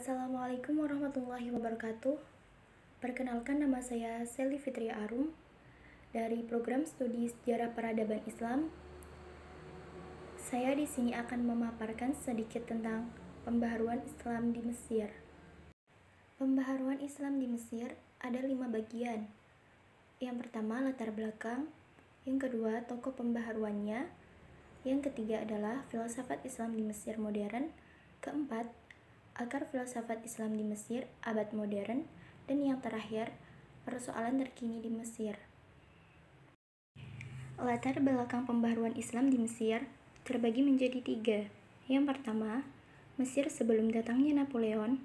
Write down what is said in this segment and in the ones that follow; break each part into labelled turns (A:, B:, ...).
A: Assalamualaikum warahmatullahi wabarakatuh. Perkenalkan, nama saya Seli Fitria Arum dari program studi Sejarah Peradaban Islam. Saya di sini akan memaparkan sedikit tentang pembaharuan Islam di Mesir. Pembaharuan Islam di Mesir ada 5 bagian. Yang pertama, latar belakang. Yang kedua, tokoh pembaharuannya. Yang ketiga adalah filsafat Islam di Mesir modern. Keempat, akar filsafat Islam di Mesir abad modern. Dan yang terakhir, persoalan terkini di Mesir. Latar belakang pembaharuan Islam di Mesir terbagi menjadi 3. Yang pertama, Mesir sebelum datangnya Napoleon.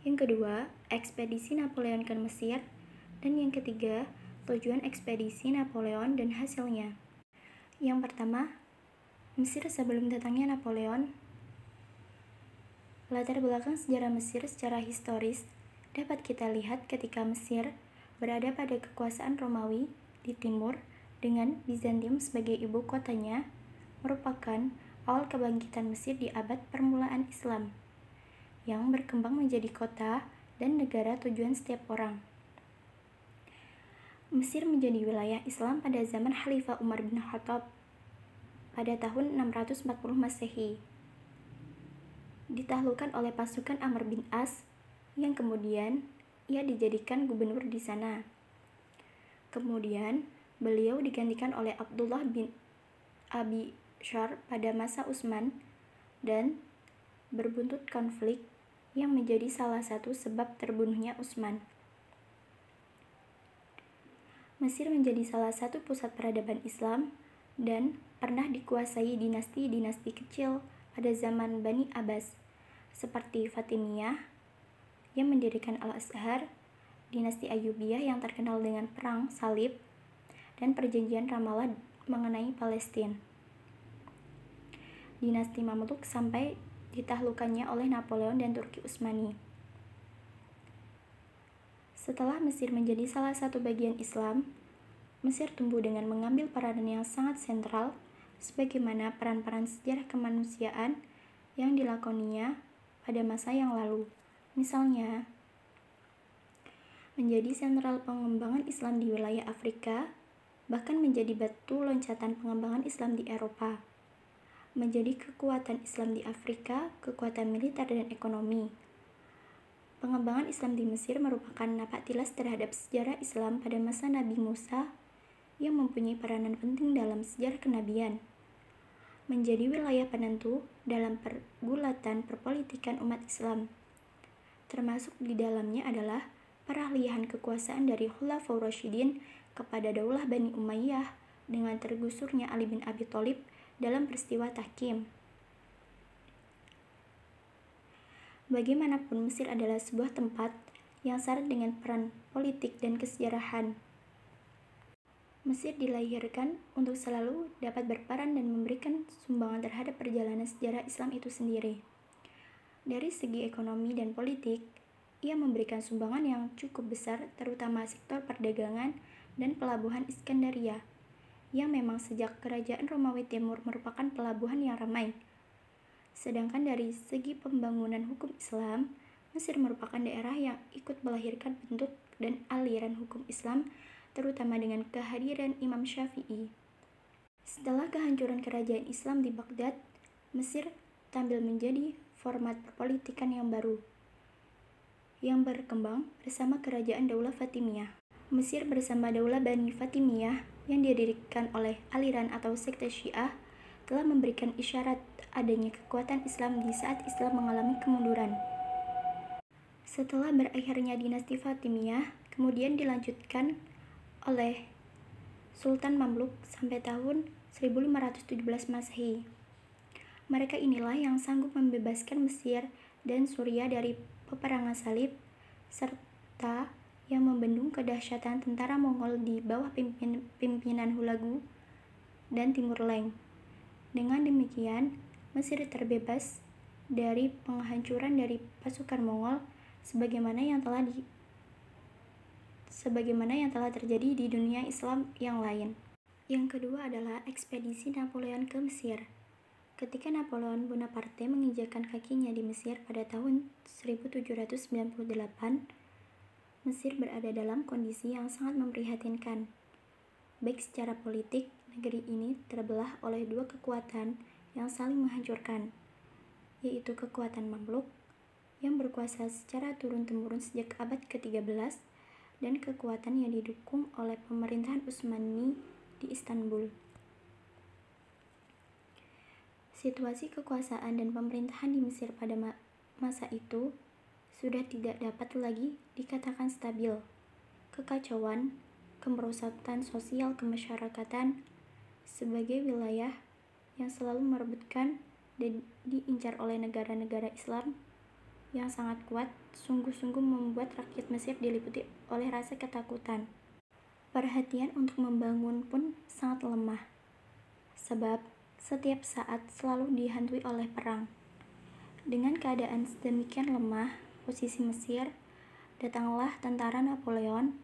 A: Yang kedua, ekspedisi Napoleon ke Mesir. Dan yang ketiga, tujuan ekspedisi Napoleon dan hasilnya. Yang pertama, Mesir sebelum datangnya Napoleon. Latar belakang sejarah Mesir secara historis dapat kita lihat ketika Mesir berada pada kekuasaan Romawi di timur dengan Bizantium sebagai ibu kotanya, merupakan awal kebangkitan Mesir di abad permulaan Islam, yang berkembang menjadi kota dan negara tujuan setiap orang. Mesir menjadi wilayah Islam pada zaman Khalifah Umar bin Khattab pada tahun 640 Masehi. Ditaklukkan oleh pasukan Amr bin As yang kemudian ia dijadikan gubernur di sana. Kemudian beliau digantikan oleh Abdullah bin Abi Shar pada masa Utsman dan berbuntut konflik yang menjadi salah satu sebab terbunuhnya Utsman. Mesir menjadi salah satu pusat peradaban Islam dan pernah dikuasai dinasti-dinasti kecil pada zaman Bani Abbas seperti Fatimiyah yang mendirikan Al-Azhar, dinasti Ayyubiyah yang terkenal dengan perang salib dan perjanjian Ramallah mengenai Palestina. Dinasti Mamluk sampai ditaklukkannya oleh Napoleon dan Turki Utsmani. Setelah Mesir menjadi salah satu bagian Islam, Mesir tumbuh dengan mengambil peranan yang sangat sentral sebagaimana peran-peran sejarah kemanusiaan yang dilakoninya pada masa yang lalu. Misalnya, menjadi sentral pengembangan Islam di wilayah Afrika, bahkan menjadi batu loncatan pengembangan Islam di Eropa. Menjadi kekuatan Islam di Afrika, kekuatan militer dan ekonomi. Pengembangan Islam di Mesir merupakan napak tilas terhadap sejarah Islam pada masa Nabi Musa yang mempunyai peranan penting dalam sejarah kenabian. Menjadi wilayah penentu dalam pergulatan perpolitikan umat Islam. Termasuk di dalamnya adalah peralihan kekuasaan dari Khulafaur Rasyidin kepada Daulah Bani Umayyah dengan tergusurnya Ali bin Abi Thalib dalam peristiwa Tahkim. Bagaimanapun, Mesir adalah sebuah tempat yang syarat dengan peran politik dan kesejarahan. Mesir dilahirkan untuk selalu dapat berperan dan memberikan sumbangan terhadap perjalanan sejarah Islam itu sendiri. Dari segi ekonomi dan politik, ia memberikan sumbangan yang cukup besar terutama sektor perdagangan dan pelabuhan Iskandaria, yang memang sejak kerajaan Romawi Timur merupakan pelabuhan yang ramai. Sedangkan dari segi pembangunan hukum Islam, Mesir merupakan daerah yang ikut melahirkan bentuk dan aliran hukum Islam, terutama dengan kehadiran Imam Syafi'i. Setelah kehancuran kerajaan Islam di Baghdad, Mesir tampil menjadi format perpolitikan yang baru, yang berkembang bersama kerajaan Daulah Fatimiyah. Mesir bersama Daulah Bani Fatimiyah yang didirikan oleh aliran atau sekte Syiah telah memberikan isyarat adanya kekuatan Islam di saat Islam mengalami kemunduran. Setelah berakhirnya dinasti Fatimiyah, kemudian dilanjutkan oleh Sultan Mamluk sampai tahun 1517 Masehi. Mereka inilah yang sanggup membebaskan Mesir dan Suriah dari peperangan salib, serta yang membendung kedahsyatan tentara Mongol di bawah pimpinan Hulagu dan Timur Leng. Dengan demikian, Mesir terbebas dari penghancuran dari pasukan Mongol sebagaimana yang telah terjadi di dunia Islam yang lain. Yang kedua adalah ekspedisi Napoleon ke Mesir. Ketika Napoleon Bonaparte menginjakkan kakinya di Mesir pada tahun 1798, Mesir berada dalam kondisi yang sangat memprihatinkan. Baik secara politik, negeri ini terbelah oleh dua kekuatan yang saling menghancurkan, yaitu kekuatan Mamluk yang berkuasa secara turun-temurun sejak abad ke-13 dan kekuatan yang didukung oleh pemerintahan Utsmani di Istanbul. Situasi kekuasaan dan pemerintahan di Mesir pada masa itu sudah tidak dapat lagi dikatakan stabil. Kekacauan, kemerosotan sosial kemasyarakatan sebagai wilayah yang selalu merebutkan dan diincar oleh negara-negara Islam yang sangat kuat sungguh-sungguh membuat rakyat Mesir diliputi oleh rasa ketakutan. Perhatian untuk membangun pun sangat lemah, sebab setiap saat selalu dihantui oleh perang. Dengan keadaan sedemikian lemah posisi Mesir, datanglah tentara Napoleon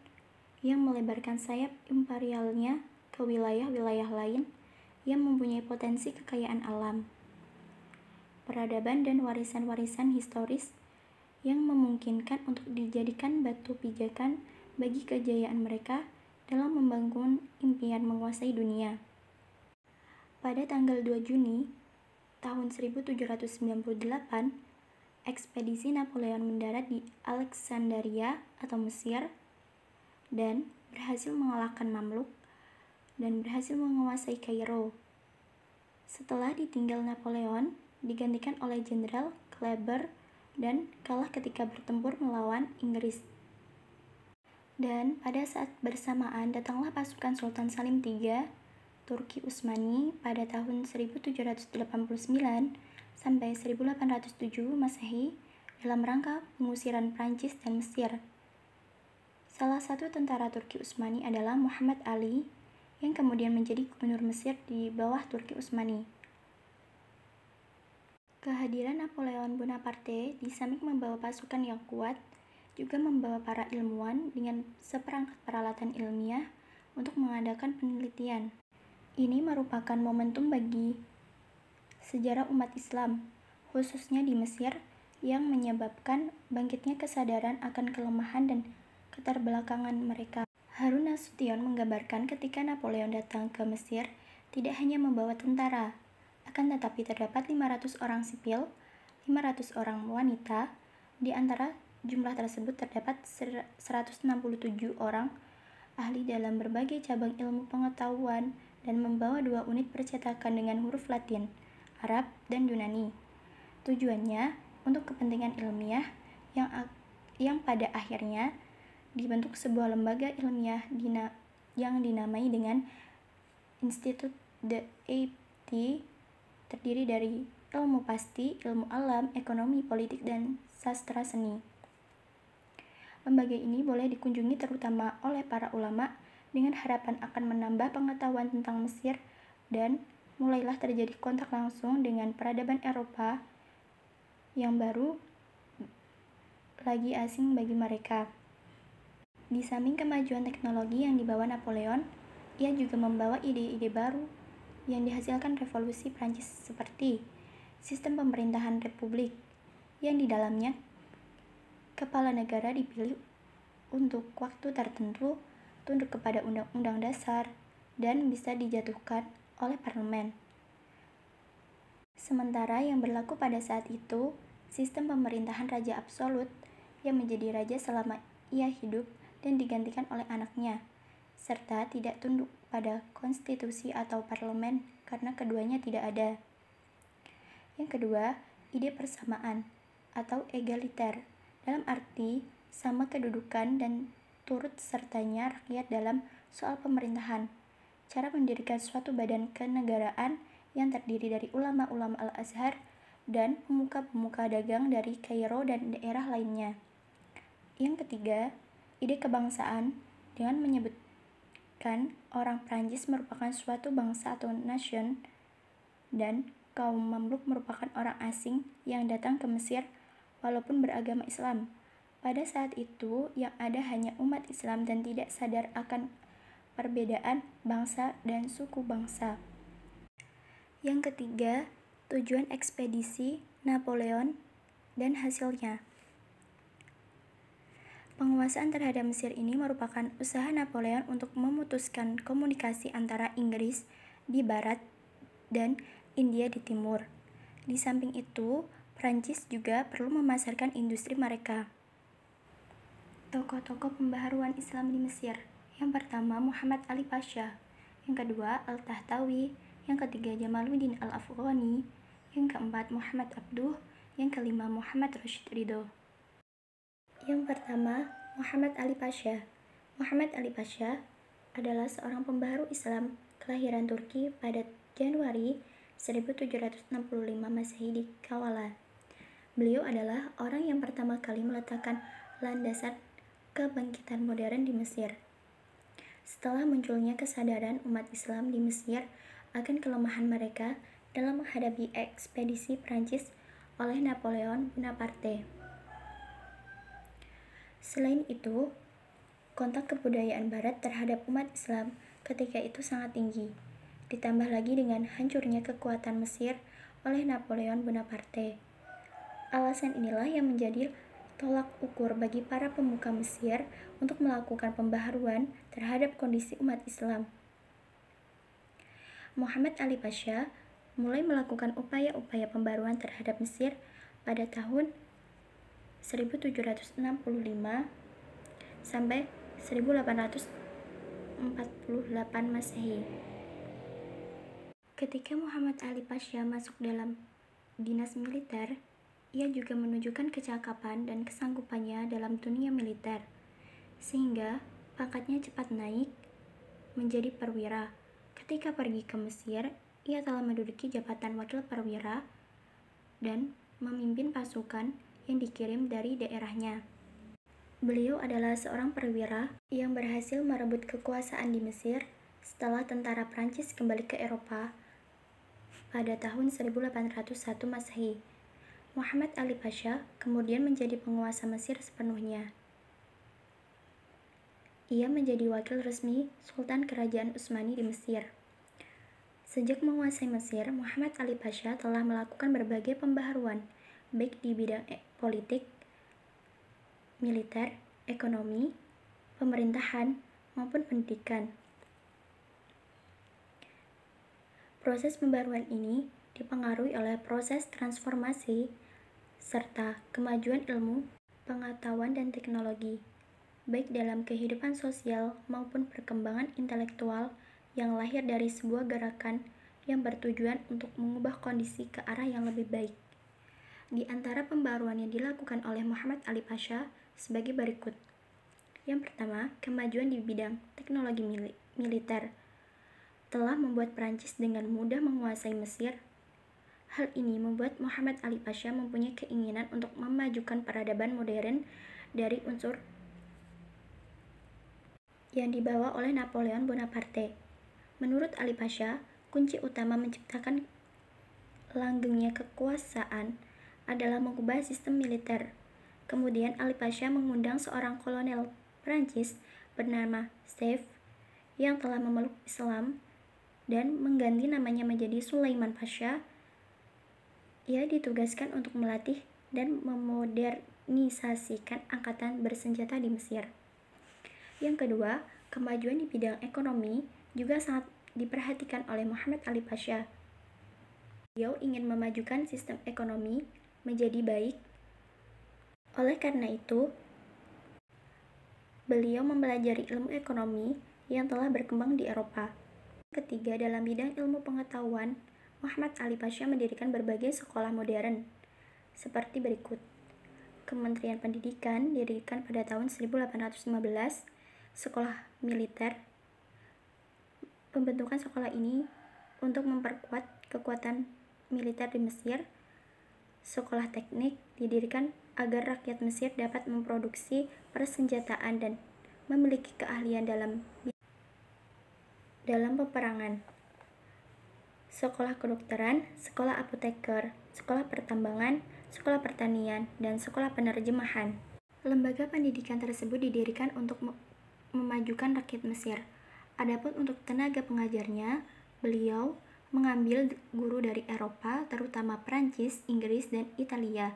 A: yang melebarkan sayap imperialnya ke wilayah-wilayah lain yang mempunyai potensi kekayaan alam, peradaban dan warisan-warisan historis yang memungkinkan untuk dijadikan batu pijakan bagi kejayaan mereka dalam membangun impian menguasai dunia. Pada tanggal 2 Juni tahun 1798, ekspedisi Napoleon mendarat di Alexandria atau Mesir dan berhasil mengalahkan Mamluk dan berhasil menguasai Kairo. Setelah ditinggal Napoleon, digantikan oleh Jenderal Kleber dan kalah ketika bertempur melawan Inggris. Dan pada saat bersamaan datanglah pasukan Sultan Salim III Turki Utsmani pada tahun 1789 sampai 1807 Masehi dalam rangka pengusiran Prancis dan Mesir. Salah satu tentara Turki Utsmani adalah Muhammad Ali yang kemudian menjadi gubernur Mesir di bawah Turki Utsmani. Kehadiran Napoleon Bonaparte di samping membawa pasukan yang kuat, juga membawa para ilmuwan dengan seperangkat peralatan ilmiah untuk mengadakan penelitian. Ini merupakan momentum bagi sejarah umat Islam, khususnya di Mesir, yang menyebabkan bangkitnya kesadaran akan kelemahan dan keterbelakangan mereka. Harun Nasution menggambarkan ketika Napoleon datang ke Mesir tidak hanya membawa tentara, akan tetapi terdapat 500 orang sipil, 500 orang wanita, di antara jumlah tersebut terdapat 167 orang ahli dalam berbagai cabang ilmu pengetahuan dan membawa 2 unit percetakan dengan huruf Latin, Arab, dan Yunani. Tujuannya untuk kepentingan ilmiah yang pada akhirnya dibentuk sebuah lembaga ilmiah yang dinamai dengan Institut de Haiti, terdiri dari ilmu pasti, ilmu alam, ekonomi, politik, dan sastra seni. Lembaga ini boleh dikunjungi terutama oleh para ulama dengan harapan akan menambah pengetahuan tentang Mesir, dan mulailah terjadi kontak langsung dengan peradaban Eropa yang baru lagi asing bagi mereka. Di samping kemajuan teknologi yang dibawa Napoleon, ia juga membawa ide-ide baru yang dihasilkan revolusi Prancis seperti sistem pemerintahan republik, yang di dalamnya kepala negara dipilih untuk waktu tertentu, tunduk kepada undang-undang dasar, dan bisa dijatuhkan oleh parlemen. Sementara yang berlaku pada saat itu, sistem pemerintahan raja absolut yang menjadi raja selama ia hidup dan digantikan oleh anaknya, serta tidak tunduk pada konstitusi atau parlemen karena keduanya tidak ada. Yang kedua, ide persamaan atau egaliter, dalam arti sama kedudukan dan turut sertanya rakyat dalam soal pemerintahan. Cara mendirikan suatu badan kenegaraan yang terdiri dari ulama-ulama Al-Azhar dan pemuka-pemuka dagang dari Kairo dan daerah lainnya. Yang ketiga, ide kebangsaan dengan menyebutkan orang Prancis merupakan suatu bangsa atau nation dan kaum Mamluk merupakan orang asing yang datang ke Mesir walaupun beragama Islam. Pada saat itu, yang ada hanya umat Islam dan tidak sadar akan perbedaan bangsa dan suku bangsa. Yang ketiga, tujuan ekspedisi Napoleon dan hasilnya. Penguasaan terhadap Mesir ini merupakan usaha Napoleon untuk memutuskan komunikasi antara Inggris di barat dan India di timur. Di samping itu, Prancis juga perlu memasarkan industri mereka. Tokoh-tokoh pembaharuan Islam di Mesir. Yang pertama, Muhammad Ali Pasha. Yang kedua, Al-Tahtawi. Yang ketiga, Jamaluddin Al-Afghani. Yang keempat, Muhammad Abduh. Yang kelima, Muhammad Rashid Ridho. Yang pertama, Muhammad Ali Pasha. Muhammad Ali Pasha adalah seorang pembaharu Islam kelahiran Turki pada Januari 1765 Masehi di Kavala. Beliau adalah orang yang pertama kali meletakkan landasan kebangkitan modern di Mesir. Setelah munculnya kesadaran umat Islam di Mesir akan kelemahan mereka dalam menghadapi ekspedisi Prancis oleh Napoleon Bonaparte. Selain itu, kontak kebudayaan Barat terhadap umat Islam ketika itu sangat tinggi, ditambah lagi dengan hancurnya kekuatan Mesir oleh Napoleon Bonaparte. Alasan inilah yang menjadi tolak ukur bagi para pemuka Mesir untuk melakukan pembaharuan terhadap kondisi umat Islam. Muhammad Ali Pasha mulai melakukan upaya-upaya pembaharuan terhadap Mesir pada tahun 1765 sampai 1848 Masehi. Ketika Muhammad Ali Pasha masuk dalam dinas militer, ia juga menunjukkan kecakapan dan kesanggupannya dalam dunia militer, sehingga pangkatnya cepat naik menjadi perwira. Ketika pergi ke Mesir, ia telah menduduki jabatan wakil perwira dan memimpin pasukan yang dikirim dari daerahnya. Beliau adalah seorang perwira yang berhasil merebut kekuasaan di Mesir setelah tentara Prancis kembali ke Eropa pada tahun 1801 Masehi. Muhammad Ali Pasha kemudian menjadi penguasa Mesir sepenuhnya. Ia menjadi wakil resmi Sultan Kerajaan Utsmani di Mesir. Sejak menguasai Mesir, Muhammad Ali Pasha telah melakukan berbagai pembaharuan, baik di bidang politik, militer, ekonomi, pemerintahan, maupun pendidikan. Proses pembaharuan ini dipengaruhi oleh proses transformasi serta kemajuan ilmu, pengetahuan, dan teknologi, baik dalam kehidupan sosial maupun perkembangan intelektual yang lahir dari sebuah gerakan yang bertujuan untuk mengubah kondisi ke arah yang lebih baik. Di antara pembaharuan yang dilakukan oleh Muhammad Ali Pasha sebagai berikut. Yang pertama, kemajuan di bidang teknologi militer telah membuat Prancis dengan mudah menguasai Mesir. Hal ini membuat Muhammad Ali Pasha mempunyai keinginan untuk memajukan peradaban modern dari unsur yang dibawa oleh Napoleon Bonaparte. Menurut Ali Pasha, kunci utama menciptakan langgengnya kekuasaan adalah mengubah sistem militer. Kemudian Ali Pasha mengundang seorang kolonel Prancis bernama Seif yang telah memeluk Islam dan mengganti namanya menjadi Sulaiman Pasha. Ia ditugaskan untuk melatih dan memodernisasikan angkatan bersenjata di Mesir. Yang kedua, kemajuan di bidang ekonomi juga sangat diperhatikan oleh Muhammad Ali Pasha. Beliau ingin memajukan sistem ekonomi menjadi baik. Oleh karena itu, beliau mempelajari ilmu ekonomi yang telah berkembang di Eropa. Ketiga, dalam bidang ilmu pengetahuan, Muhammad Ali Pasha mendirikan berbagai sekolah modern, seperti berikut. Kementerian Pendidikan didirikan pada tahun 1815, sekolah militer. Pembentukan sekolah ini untuk memperkuat kekuatan militer di Mesir. Sekolah teknik didirikan agar rakyat Mesir dapat memproduksi persenjataan dan memiliki keahlian dalam peperangan. Sekolah kedokteran, sekolah apoteker, sekolah pertambangan, sekolah pertanian, dan sekolah penerjemahan. Lembaga pendidikan tersebut didirikan untuk memajukan rakyat Mesir. Adapun untuk tenaga pengajarnya, beliau mengambil guru dari Eropa, terutama Prancis, Inggris, dan Italia.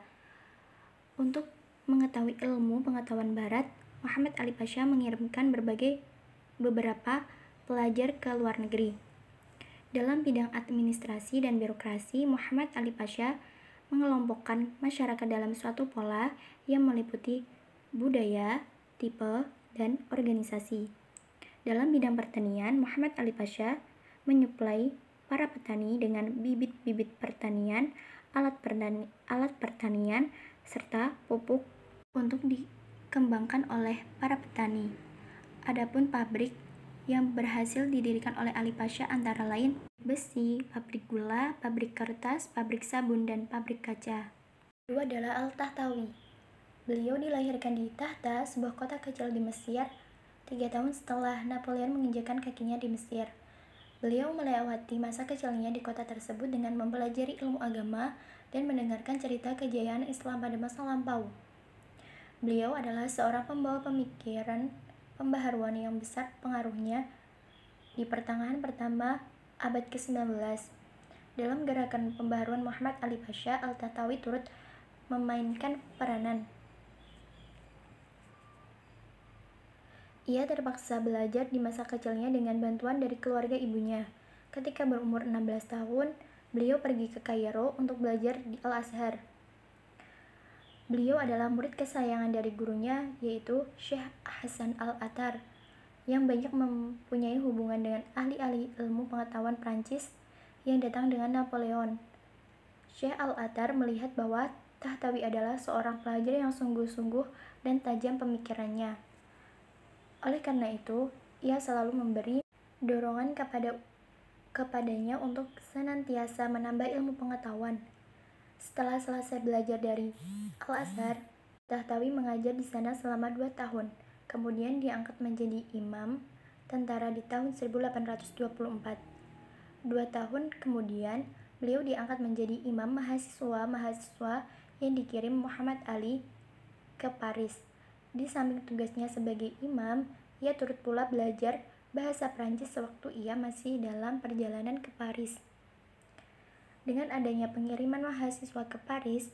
A: Untuk mengetahui ilmu pengetahuan Barat, Muhammad Ali Pasha mengirimkan beberapa pelajar ke luar negeri. Dalam bidang administrasi dan birokrasi, Muhammad Ali Pasha mengelompokkan masyarakat dalam suatu pola yang meliputi budaya, tipe, dan organisasi. Dalam bidang pertanian, Muhammad Ali Pasha menyuplai para petani dengan bibit-bibit pertanian, alat pertanian, serta pupuk untuk dikembangkan oleh para petani. Adapun pabrik yang berhasil didirikan oleh Ali Pasha antara lain besi, pabrik gula, pabrik kertas, pabrik sabun, dan pabrik kaca. Kedua adalah Al-Tahtawi. Beliau dilahirkan di Tahta, sebuah kota kecil di Mesir, 3 tahun setelah Napoleon menginjakkan kakinya di Mesir. Beliau melewati masa kecilnya di kota tersebut dengan mempelajari ilmu agama dan mendengarkan cerita kejayaan Islam pada masa lampau. Beliau adalah seorang pembawa pemikiran pembaharuan yang besar pengaruhnya di pertengahan pertama abad ke-19. Dalam gerakan pembaharuan Muhammad Ali Pasha, Al-Tahtawi turut memainkan peranan. Ia terpaksa belajar di masa kecilnya dengan bantuan dari keluarga ibunya. Ketika berumur 16 tahun, beliau pergi ke Kairo untuk belajar di Al-Azhar. Beliau adalah murid kesayangan dari gurunya, yaitu Syekh Hasan Al-Attar, yang banyak mempunyai hubungan dengan ahli-ahli ilmu pengetahuan Prancis yang datang dengan Napoleon. Syekh Al-Attar melihat bahwa Tahtawi adalah seorang pelajar yang sungguh-sungguh dan tajam pemikirannya. Oleh karena itu, ia selalu memberi dorongan kepadanya untuk senantiasa menambah ilmu pengetahuan. Setelah selesai belajar dari Al-Azhar, Tahtawi mengajar di sana selama 2 tahun. Kemudian diangkat menjadi imam tentara di tahun 1824. 2 tahun kemudian, beliau diangkat menjadi imam mahasiswa yang dikirim Muhammad Ali ke Paris. Di samping tugasnya sebagai imam, ia turut pula belajar bahasa Prancis sewaktu ia masih dalam perjalanan ke Paris. Dengan adanya pengiriman mahasiswa ke Paris,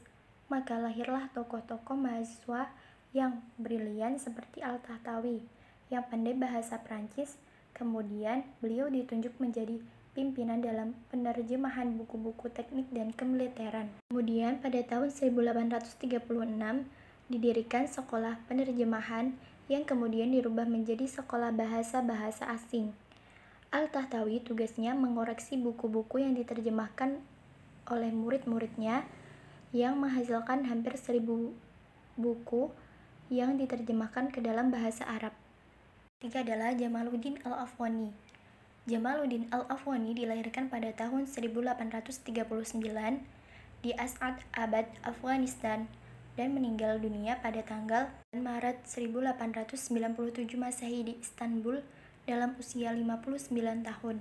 A: maka lahirlah tokoh-tokoh mahasiswa yang brilian seperti Al-Tahtawi, yang pandai bahasa Prancis. Kemudian, beliau ditunjuk menjadi pimpinan dalam penerjemahan buku-buku teknik dan kemiliteran. Kemudian, pada tahun 1836, didirikan sekolah penerjemahan yang kemudian dirubah menjadi sekolah bahasa-bahasa asing. Al-Tahtawi tugasnya mengoreksi buku-buku yang diterjemahkan oleh murid-muridnya yang menghasilkan hampir 1000 buku yang diterjemahkan ke dalam bahasa Arab. Ketiga adalah Jamaluddin Al-Afghani. Jamaluddin Al-Afghani dilahirkan pada tahun 1839 di As'ad Abad, Afghanistan, dan meninggal dunia pada tanggal Maret 1897 Masehi di Istanbul dalam usia 59 tahun.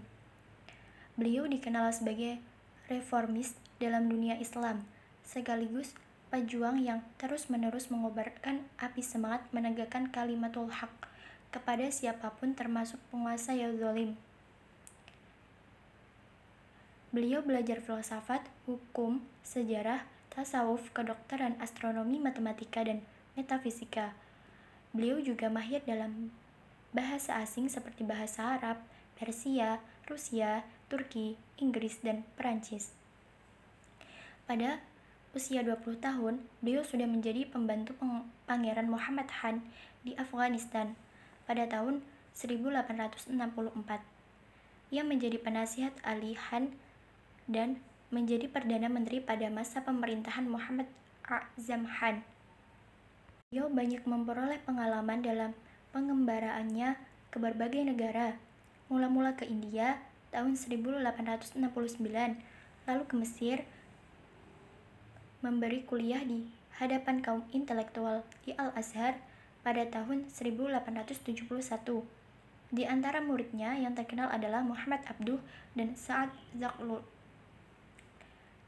A: Beliau dikenal sebagai reformis dalam dunia Islam, sekaligus pejuang yang terus-menerus mengobarkan api semangat menegakkan kalimatul haq kepada siapapun termasuk penguasa yang zalim. Beliau belajar filsafat, hukum, sejarah, tasawuf, kedokteran, astronomi, matematika, dan metafisika. Beliau juga mahir dalam bahasa asing seperti bahasa Arab, Persia, Rusia, Turki, Inggris, dan Perancis. Pada usia 20 tahun, beliau sudah menjadi pembantu Pangeran Muhammad Khan di Afghanistan pada tahun 1864. Ia menjadi penasihat Ali Khan dan menjadi Perdana Menteri pada masa pemerintahan Muhammad A'zam Khan. Beliau banyak memperoleh pengalaman dalam pengembaraannya ke berbagai negara, mula-mula ke India tahun 1869, lalu ke Mesir, memberi kuliah di hadapan kaum intelektual di Al-Azhar pada tahun 1871. Di antara muridnya yang terkenal adalah Muhammad Abduh dan Sa'ad Zaghloul.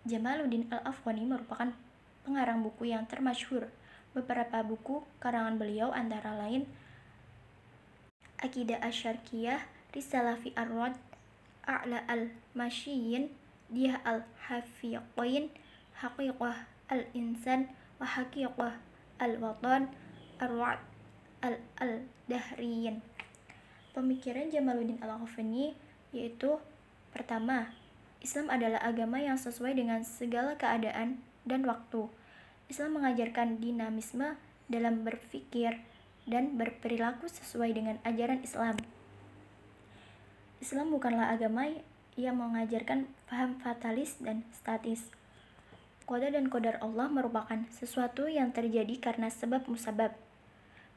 A: Jamaluddin Al-Afghani merupakan pengarang buku yang termasyhur. Beberapa buku karangan beliau antara lain Aqidah Asy-Syarqiyyah, Risalah fi Ar-Radd a'la al-masyiyin, dia al-hafiqin, haqiqah al-insan, wa haqiqah al-watan, ar-wa'd al-dahriyin. Pemikiran Jamaluddin Al-Afghani yaitu pertama, Islam adalah agama yang sesuai dengan segala keadaan dan waktu. Islam mengajarkan dinamisme dalam berpikir dan berperilaku sesuai dengan ajaran Islam. Islam bukanlah agama yang mengajarkan paham fatalis dan statis. Qada dan qadar Allah merupakan sesuatu yang terjadi karena sebab musabab,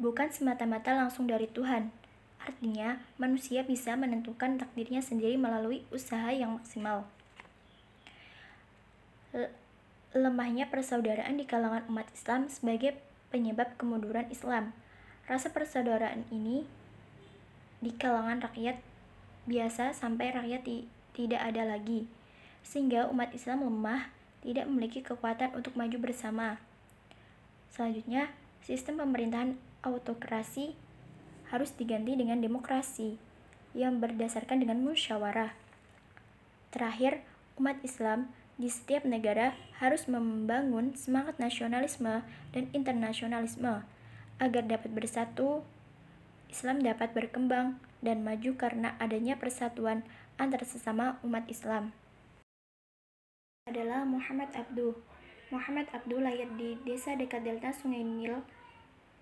A: bukan semata-mata langsung dari Tuhan. Artinya, manusia bisa menentukan takdirnya sendiri melalui usaha yang maksimal. Lemahnya persaudaraan di kalangan umat Islam sebagai penyebab kemunduran Islam. Rasa persaudaraan ini di kalangan rakyat biasa sampai rakyat tidak ada lagi, sehingga umat Islam lemah, tidak memiliki kekuatan untuk maju bersama. Selanjutnya, sistem pemerintahan autokrasi harus diganti dengan demokrasi yang berdasarkan dengan musyawarah. Terakhir, umat Islam di setiap negara harus membangun semangat nasionalisme dan internasionalisme agar dapat bersatu. Islam dapat berkembang dan maju karena adanya persatuan antar sesama umat Islam. Adalah Muhammad Abduh. Muhammad Abduh lahir di desa dekat delta Sungai Nil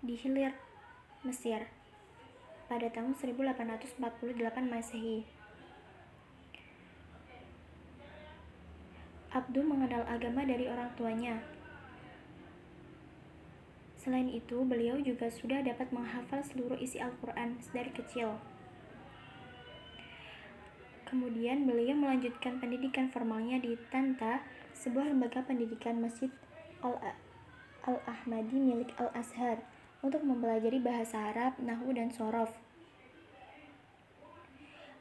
A: di Hilir, Mesir pada tahun 1848 Masehi. Abduh mengenal agama dari orang tuanya. Selain itu, beliau juga sudah dapat menghafal seluruh isi Al-Quran dari kecil. Kemudian beliau melanjutkan pendidikan formalnya di Tanta, sebuah lembaga pendidikan Masjid Al-Ahmadi milik Al-Azhar, untuk mempelajari bahasa Arab, nahwu, dan shorof.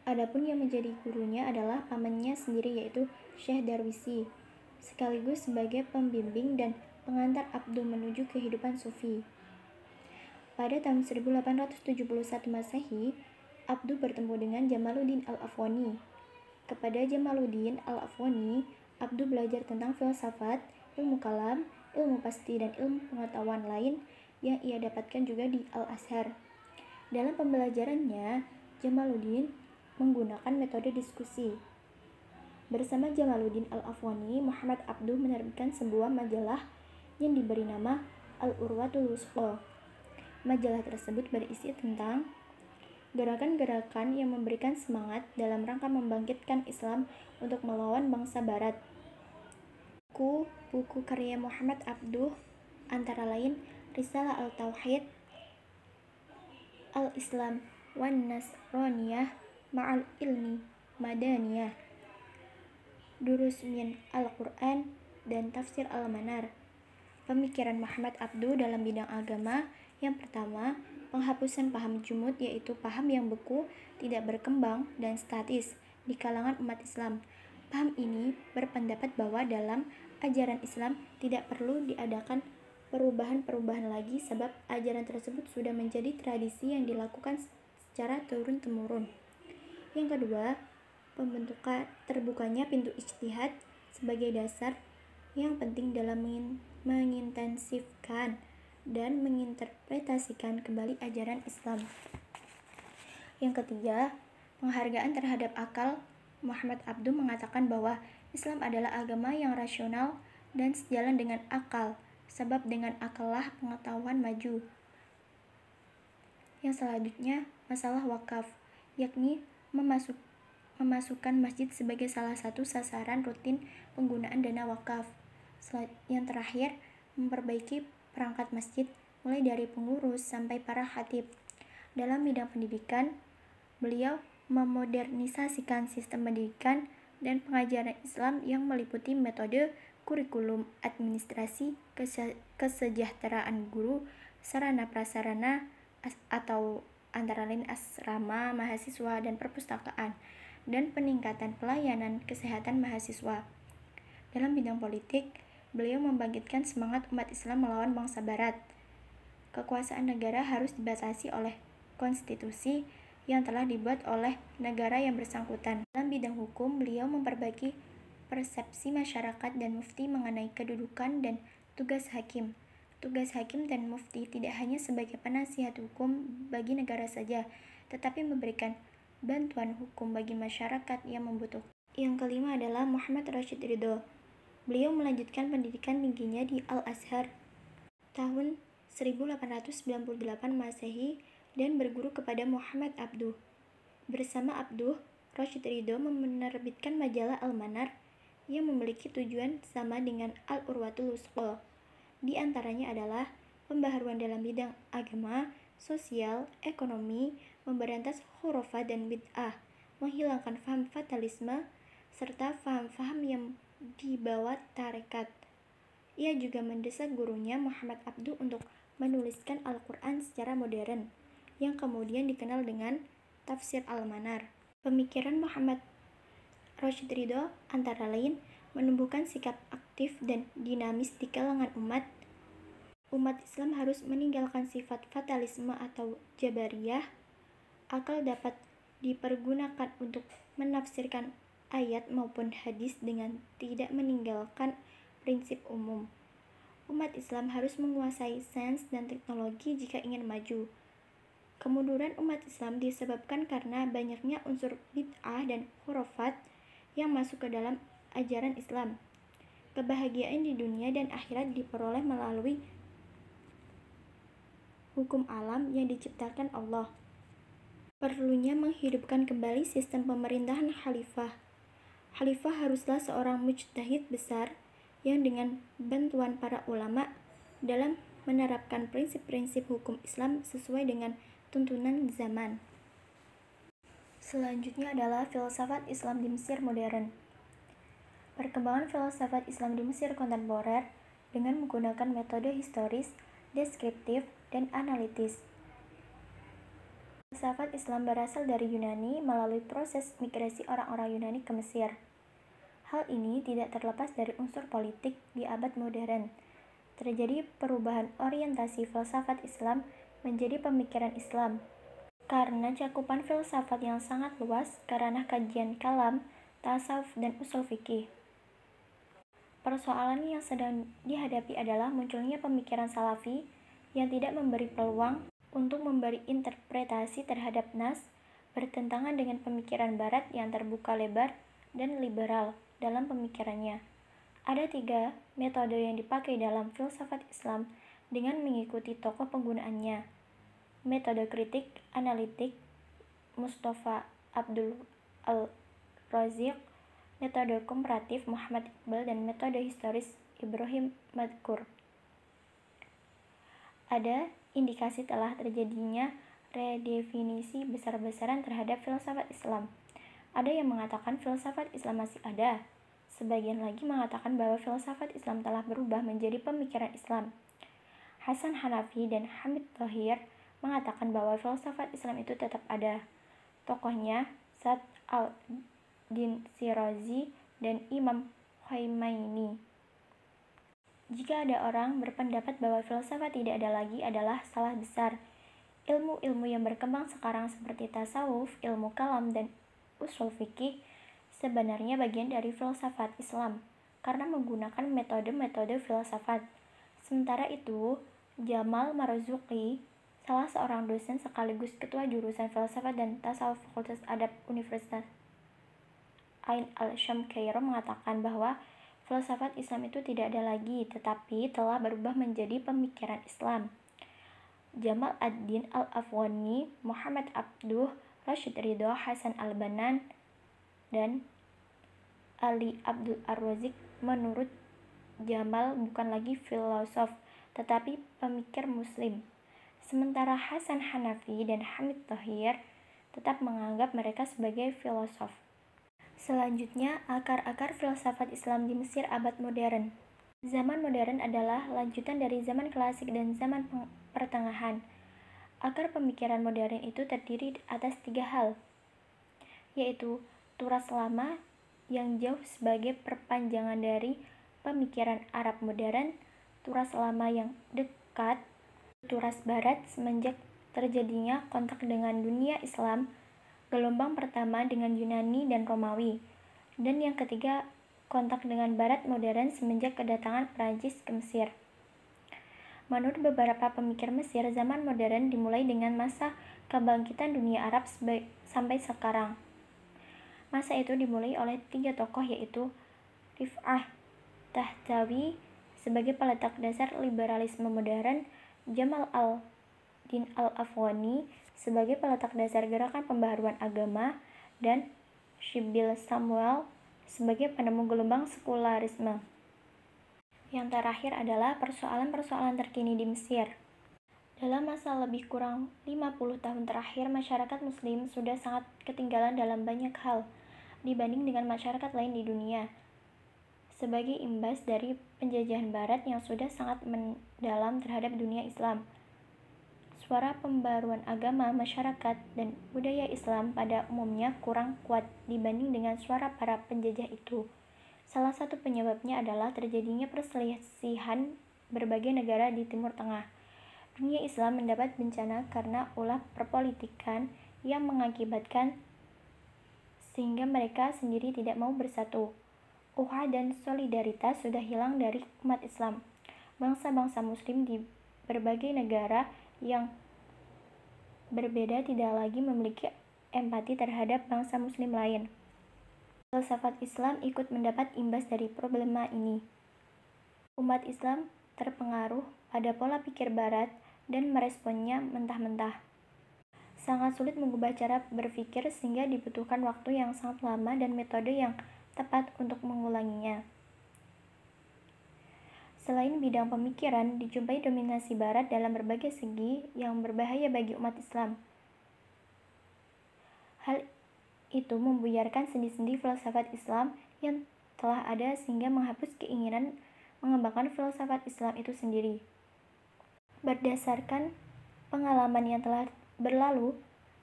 A: Adapun yang menjadi gurunya adalah pamannya sendiri, yaitu Syekh Darwisi, sekaligus sebagai pembimbing dan pengantar Abduh menuju kehidupan sufi. Pada tahun 1871 Masehi, Abduh bertemu dengan Jamaluddin Al-Afghani. Kepada Jamaluddin Al-Afghani, Abduh belajar tentang filsafat, ilmu kalam, ilmu pasti, dan ilmu pengetahuan lain yang ia dapatkan juga di Al-Azhar. Dalam pembelajarannya, Jamaluddin menggunakan metode diskusi. Bersama Jamaluddin Al-Afghani, Muhammad Abduh menerbitkan sebuah majalah yang diberi nama Al-Urwatul Wusqa. Majalah tersebut berisi tentang gerakan-gerakan yang memberikan semangat dalam rangka membangkitkan Islam untuk melawan bangsa Barat. Buku karya Muhammad Abduh antara lain Risalah Al-Tauhid, Al-Islam wan Nasraniyah ma'al ilmi madaniyah, Durus min Al-Quran, dan Tafsir Al-Manar. Pemikiran Muhammad Abduh dalam bidang agama: yang pertama, penghapusan paham jumud, yaitu paham yang beku, tidak berkembang, dan statis di kalangan umat Islam. Paham ini berpendapat bahwa dalam ajaran Islam tidak perlu diadakan perubahan-perubahan lagi, sebab ajaran tersebut sudah menjadi tradisi yang dilakukan secara turun-temurun. Yang kedua, pembentukan terbukanya pintu ijtihad sebagai dasar yang penting dalam mengintensifkan dan menginterpretasikan kembali ajaran Islam. Yang ketiga, penghargaan terhadap akal. Muhammad Abduh mengatakan bahwa Islam adalah agama yang rasional dan sejalan dengan akal, sebab dengan akallah pengetahuan maju. Yang selanjutnya, masalah wakaf, yakni memasukkan masjid sebagai salah satu sasaran rutin penggunaan dana wakaf. Yang terakhir, memperbaiki perangkat masjid mulai dari pengurus sampai para khatib. Dalam bidang pendidikan, beliau memodernisasikan sistem pendidikan dan pengajaran Islam yang meliputi metode kurikulum, administrasi, kesejahteraan guru, sarana prasarana atau antara lain asrama mahasiswa dan perpustakaan, dan peningkatan pelayanan kesehatan mahasiswa. Dalam bidang politik, beliau membangkitkan semangat umat Islam melawan bangsa Barat. Kekuasaan negara harus dibatasi oleh konstitusi yang telah dibuat oleh negara yang bersangkutan. Dalam bidang hukum, beliau memperbaiki persepsi masyarakat dan mufti mengenai kedudukan dan tugas hakim. Tugas hakim dan mufti tidak hanya sebagai penasihat hukum bagi negara saja, tetapi memberikan bantuan hukum bagi masyarakat yang membutuhkan. Yang kelima adalah Muhammad Rashid Ridho. Beliau melanjutkan pendidikan tingginya di Al-Azhar tahun 1898 Masehi dan berguru kepada Muhammad Abduh. Bersama Abduh, Rashid Ridho menerbitkan majalah Al-Manar yang memiliki tujuan sama dengan Al-Urwatul Wusqa. Di antaranya adalah pembaharuan dalam bidang agama, sosial, ekonomi, memberantas khurafat dan bid'ah, menghilangkan faham fatalisme, serta faham-faham yang dibawa tarekat. Ia juga mendesak gurunya Muhammad Abduh untuk menuliskan Al-Quran secara modern, yang kemudian dikenal dengan Tafsir Al-Manar. Pemikiran Muhammad Rashid Ridho antara lain menumbuhkan sikap aktif dan dinamis di kalangan umat. Umat Islam harus meninggalkan sifat fatalisme atau jabariyah. Akal dapat dipergunakan untuk menafsirkan ayat maupun hadis dengan tidak meninggalkan prinsip umum. Umat Islam harus menguasai sains dan teknologi jika ingin maju. Kemunduran umat Islam disebabkan karena banyaknya unsur bid'ah dan khurafat yang masuk ke dalam ajaran Islam. Kebahagiaan di dunia dan akhirat diperoleh melalui hukum alam yang diciptakan Allah. Perlunya menghidupkan kembali sistem pemerintahan khalifah. Khalifah haruslah seorang mujtahid besar yang dengan bantuan para ulama dalam menerapkan prinsip-prinsip hukum Islam sesuai dengan tuntunan zaman. Selanjutnya adalah filsafat Islam di Mesir modern. Perkembangan filsafat Islam di Mesir kontemporer dengan menggunakan metode historis, deskriptif, dan analitis. Filsafat Islam berasal dari Yunani melalui proses migrasi orang-orang Yunani ke Mesir. Hal ini tidak terlepas dari unsur politik di abad modern. Terjadi perubahan orientasi filsafat Islam menjadi pemikiran Islam. Karena cakupan filsafat yang sangat luas karena kajian kalam, tasawuf, dan usul fikih. Persoalan yang sedang dihadapi adalah munculnya pemikiran salafi yang tidak memberi peluang untuk memberi interpretasi terhadap nas, bertentangan dengan pemikiran barat yang terbuka lebar dan liberal dalam pemikirannya. Ada 3 metode yang dipakai dalam filsafat Islam dengan mengikuti tokoh penggunaannya. Metode kritik analitik Mustafa Abdul Al-Raziq, metode komparatif Muhammad Iqbal, dan metode historis Ibrahim Madkur. Ada indikasi telah terjadinya redefinisi besar-besaran terhadap filsafat Islam. Ada yang mengatakan filsafat Islam masih ada. Sebagian lagi mengatakan bahwa filsafat Islam telah berubah menjadi pemikiran Islam. Hasan Hanafi dan Hamid Thohir mengatakan bahwa filsafat Islam itu tetap ada. Tokohnya Saad al-Din Shirazi dan Imam Khomeini. Jika ada orang berpendapat bahwa filsafat tidak ada lagi adalah salah besar. Ilmu-ilmu yang berkembang sekarang seperti tasawuf, ilmu kalam, dan usul fikih sebenarnya bagian dari filsafat Islam karena menggunakan metode-metode filsafat. Sementara itu, Jamal Marzuki, salah seorang dosen sekaligus ketua jurusan filsafat dan tasawuf Fakultas Adab Universitas Ain al-Syam Kairo, mengatakan bahwa filsafat Islam itu tidak ada lagi, tetapi telah berubah menjadi pemikiran Islam. Jamal ad-Din al-Afghani, Muhammad Abduh, Rashid Ridho, Hasan al-Banna, dan Ali Abdul Ar-Razik menurut Jamal bukan lagi filosof, tetapi pemikir muslim. Sementara Hasan Hanafi dan Hamid Thohir tetap menganggap mereka sebagai filosof. Selanjutnya, akar-akar filsafat Islam di Mesir abad modern. Zaman modern adalah lanjutan dari zaman klasik dan zaman pertengahan. Akar pemikiran modern itu terdiri atas 3 hal, yaitu turas lama yang jauh sebagai perpanjangan dari pemikiran Arab modern, turas lama yang dekat, turas barat semenjak terjadinya kontak dengan dunia Islam, gelombang pertama dengan Yunani dan Romawi, dan yang ketiga kontak dengan Barat modern semenjak kedatangan Prancis ke Mesir. Menurut beberapa pemikir Mesir, zaman modern dimulai dengan masa kebangkitan dunia Arab sampai sekarang. Masa itu dimulai oleh 3 tokoh, yaitu Rif'ah Tahtawi sebagai peletak dasar liberalisme modern, Jamal al-Din al-Afghani sebagai peletak dasar gerakan pembaharuan agama, dan Sybil Samuel sebagai penemu gelombang sekularisme. Yang terakhir adalah persoalan-persoalan terkini di Mesir. Dalam masa lebih kurang 50 tahun terakhir, masyarakat Muslim sudah sangat ketinggalan dalam banyak hal dibanding dengan masyarakat lain di dunia. Sebagai imbas dari penjajahan Barat yang sudah sangat mendalam terhadap dunia Islam, suara pembaruan agama, masyarakat, dan budaya Islam pada umumnya kurang kuat dibanding dengan suara para penjajah itu. Salah satu penyebabnya adalah terjadinya perselisihan berbagai negara di Timur Tengah. Dunia Islam mendapat bencana karena ulah perpolitikan yang mengakibatkan sehingga mereka sendiri tidak mau bersatu. Ukhuwah dan solidaritas sudah hilang dari umat Islam. Bangsa-bangsa Muslim di berbagai negara yang berbeda tidak lagi memiliki empati terhadap bangsa Muslim lain. Filsafat Islam ikut mendapat imbas dari problema ini. Umat Islam terpengaruh pada pola pikir Barat dan meresponnya mentah-mentah. Sangat sulit mengubah cara berpikir sehingga dibutuhkan waktu yang sangat lama dan metode yang tepat untuk mengulanginya. Selain bidang pemikiran, dijumpai dominasi Barat dalam berbagai segi yang berbahaya bagi umat Islam. Hal itu membuyarkan sendi-sendi filsafat Islam yang telah ada sehingga menghapus keinginan mengembangkan filsafat Islam itu sendiri. Berdasarkan pengalaman yang telah berlalu,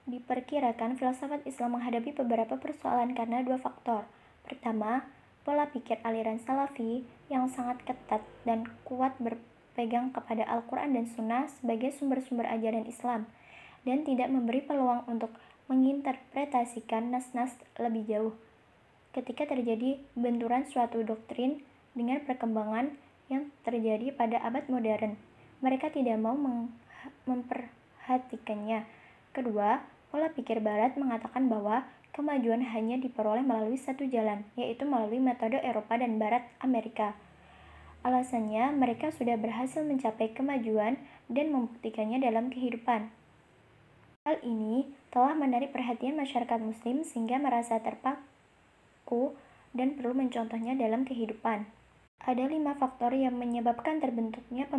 A: diperkirakan filsafat Islam menghadapi beberapa persoalan karena 2 faktor. Pertama, pola pikir aliran Salafi yang sangat ketat dan kuat berpegang kepada Al-Quran dan Sunnah sebagai sumber-sumber ajaran Islam dan tidak memberi peluang untuk menginterpretasikan nas-nas lebih jauh. Ketika terjadi benturan suatu doktrin dengan perkembangan yang terjadi pada abad modern, mereka tidak mau memperhatikannya. Kedua, pola pikir Barat mengatakan bahwa kemajuan hanya diperoleh melalui satu jalan, yaitu melalui metode Eropa dan Barat Amerika. Alasannya, mereka sudah berhasil mencapai kemajuan dan membuktikannya dalam kehidupan. Hal ini telah menarik perhatian masyarakat Muslim sehingga merasa terpaku dan perlu mencontohnya dalam kehidupan. Ada 5 faktor yang menyebabkan terbentuknya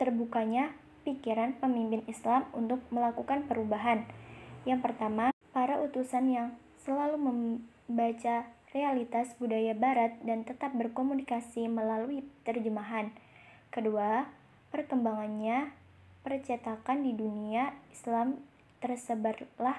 A: terbukanya pikiran pemimpin Islam untuk melakukan perubahan. Yang pertama, para utusan yang selalu membaca realitas budaya Barat dan tetap berkomunikasi melalui terjemahan. Kedua, perkembangannya percetakan di dunia Islam tersebarlah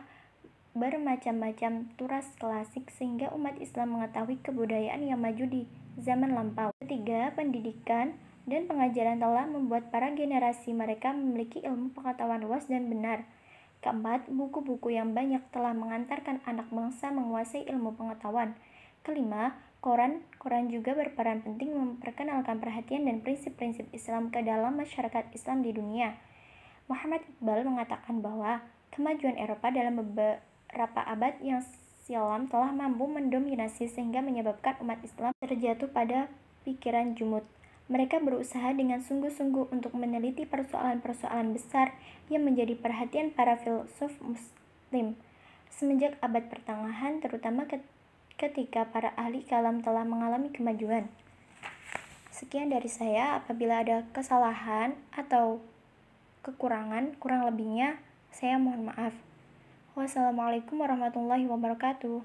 A: bermacam-macam turas klasik sehingga umat Islam mengetahui kebudayaan yang maju di zaman lampau. Ketiga, pendidikan dan pengajaran telah membuat para generasi mereka memiliki ilmu pengetahuan luas dan benar. Keempat, buku-buku yang banyak telah mengantarkan anak bangsa menguasai ilmu pengetahuan. Kelima, koran juga berperan penting memperkenalkan perhatian dan prinsip-prinsip Islam ke dalam masyarakat Islam di dunia. Muhammad Iqbal mengatakan bahwa kemajuan Eropa dalam beberapa abad yang silam telah mampu mendominasi sehingga menyebabkan umat Islam terjatuh pada pikiran jumud. Mereka berusaha dengan sungguh-sungguh untuk meneliti persoalan-persoalan besar yang menjadi perhatian para filsuf Muslim semenjak abad pertengahan, terutama ketika para ahli kalam telah mengalami kemajuan. Sekian dari saya. Apabila ada kesalahan atau kekurangan, kurang lebihnya saya mohon maaf. Wassalamualaikum warahmatullahi wabarakatuh.